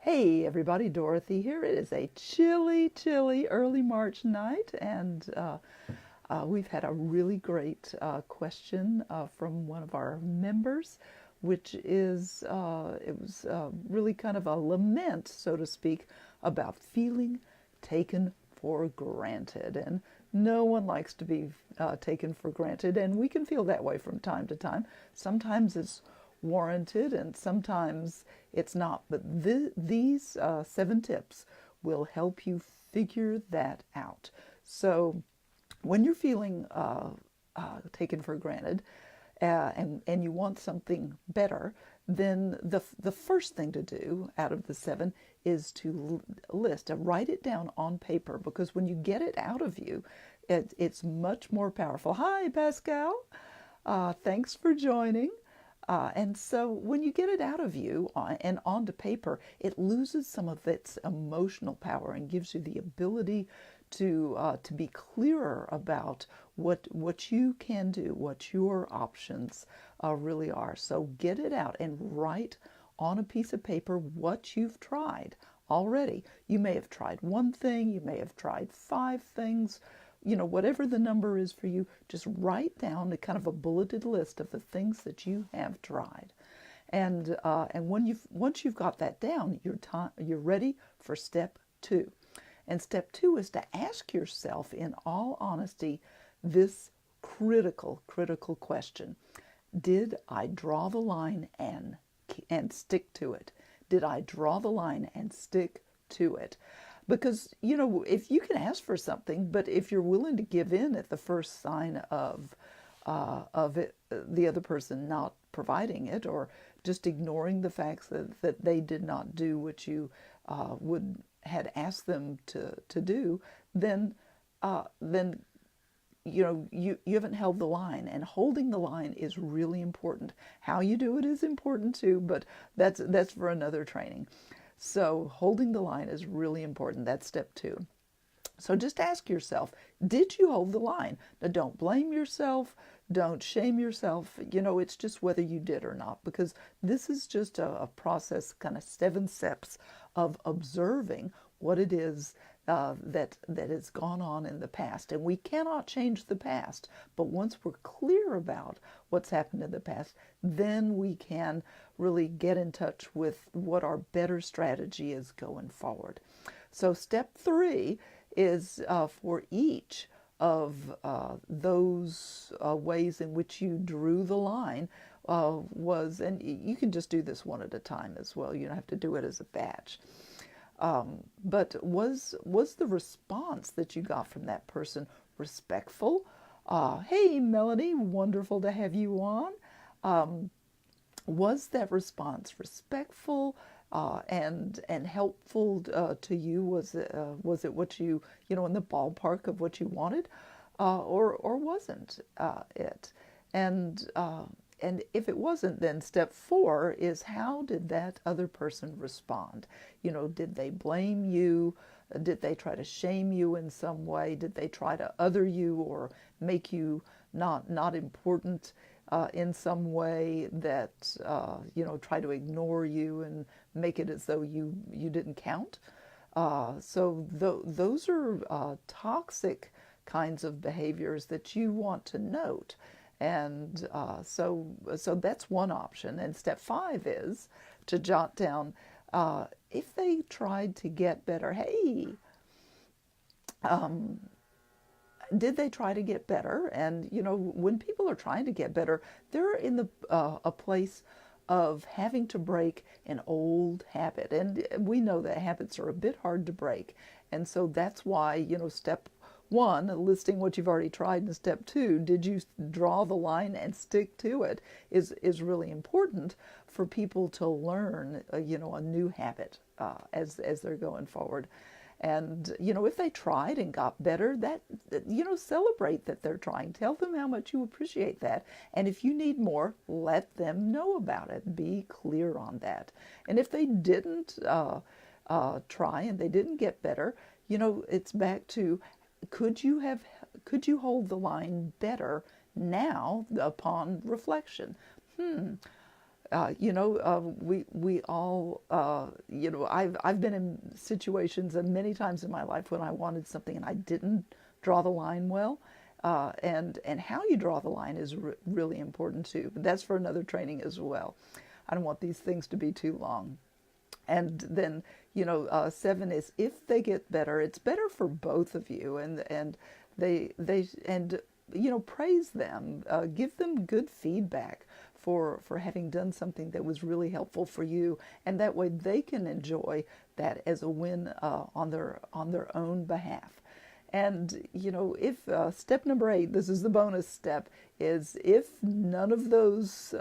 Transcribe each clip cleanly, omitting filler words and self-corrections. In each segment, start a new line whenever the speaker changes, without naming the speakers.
Hey everybody, Dorothy here. It is a chilly, chilly early March night, and we've had a really great question from one of our members, which is it was really kind of a lament, so to speak, about feeling taken for granted. And no one likes to be taken for granted, and we can feel that way from time to time. Sometimes it's warranted and sometimes it's not. But these 7 tips will help you figure that out. So when you're feeling taken for granted and you want something better, then the first thing to do out of the 7 is to write it down on paper, because when you get it out of you, it's much more powerful. Hi, Pascal. Thanks for joining. And so when you get it out of you and onto paper, it loses some of its emotional power and gives you the ability to be clearer about what you can do, what your options really are. So get it out and write on a piece of paper what you've tried already. You may have tried one thing, you may have tried 5 things. Whatever the number is for you, just write down a kind of a bulleted list of the things that you have tried. And once you've got that down, you're ready for step 2. And step 2 is to ask yourself, in all honesty, this critical question. Did I draw the line and stick to it? Did I draw the line and stick to it? Because, if you can ask for something, but if you're willing to give in at the first sign of it, the other person not providing it, or just ignoring the facts that they did not do what you had asked them to do, then you haven't held the line. And holding the line is really important. How you do it is important too, but that's for another training. So holding the line is really important. That's step 2. So just ask yourself, did you hold the line? Now, don't blame yourself. Don't shame yourself. It's just whether you did or not, because this is just a process, kind of 7 steps of observing what it is that has gone on in the past. And we cannot change the past, but once we're clear about what's happened in the past, then we can really get in touch with what our better strategy is going forward. So step 3 is for each of those ways in which you drew the line and you can just do this one at a time as well. You don't have to do it as a batch. But was the response that you got from that person respectful? Hey, Melanie, wonderful to have you on. Was that response respectful and helpful to you? Was it what you in the ballpark of what you wanted, or wasn't it? And if it wasn't, then step 4 is, how did that other person respond? Did they blame you? Did they try to shame you in some way? Did they try to other you or make you not important in some way, that try to ignore you and make it as though you didn't count? So those are toxic kinds of behaviors that you want to note. And so that's one option. And step 5 is to jot down, if they tried to get better, hey, did they try to get better? And, when people are trying to get better, they're in a place of having to break an old habit. And we know that habits are a bit hard to break. And so that's why, step 1, listing what you've already tried, and step 2, did you draw the line and stick to it, is really important for people to learn, a new habit as they're going forward. And, if they tried and got better, that, celebrate that they're trying. Tell them how much you appreciate that. And if you need more, let them know about it. Be clear on that. And if they didn't try and they didn't get better, it's back to, could you hold the line better now upon reflection? we all, I've been in situations many times in my life when I wanted something and I didn't draw the line well, and how you draw the line is really important too. But that's for another training as well. I don't want these things to be too long. And then, 7 is if they get better, it's better for both of you, and praise them, give them good feedback for having done something that was really helpful for you, and that way they can enjoy that as a win on their own behalf. And if step number 8, this is the bonus step, is if none of those,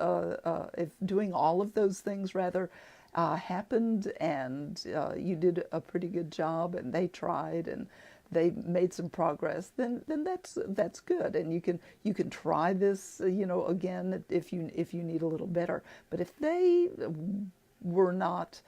if doing all of those things rather happened, and you did a pretty good job, and they tried and they made some progress, then that's good, and you can try this again if you need a little better. But if they were not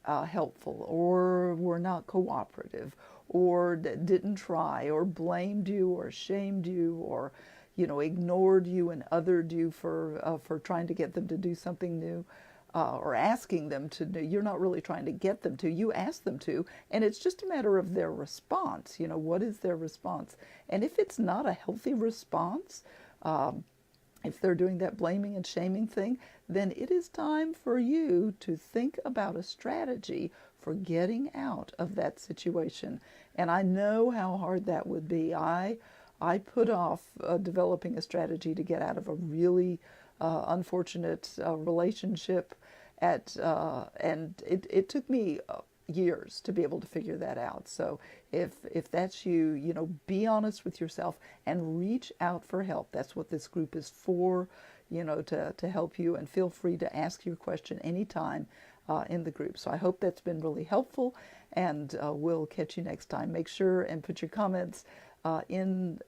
helpful, or were not cooperative, or didn't try, or blamed you, or shamed you, or ignored you and othered you for trying to get them to do something new, or asking them to do, you're not really trying to get them to, you ask them to, and it's just a matter of their response. What is their response? And if it's not a healthy response, if they're doing that blaming and shaming thing, then it is time for you to think about a strategy for getting out of that situation. And I know how hard that would be. I put off developing a strategy to get out of a really unfortunate relationship and it took me years to be able to figure that out. So if that's you, be honest with yourself and reach out for help. That's what this group is for, to help you, and feel free to ask your question anytime in the group. So I hope that's been really helpful, and we'll catch you next time. Make sure and put your comments in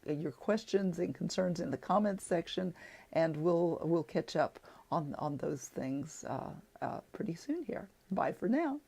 your questions and concerns in the comments section, and we'll catch up on those things pretty soon here. Bye for now.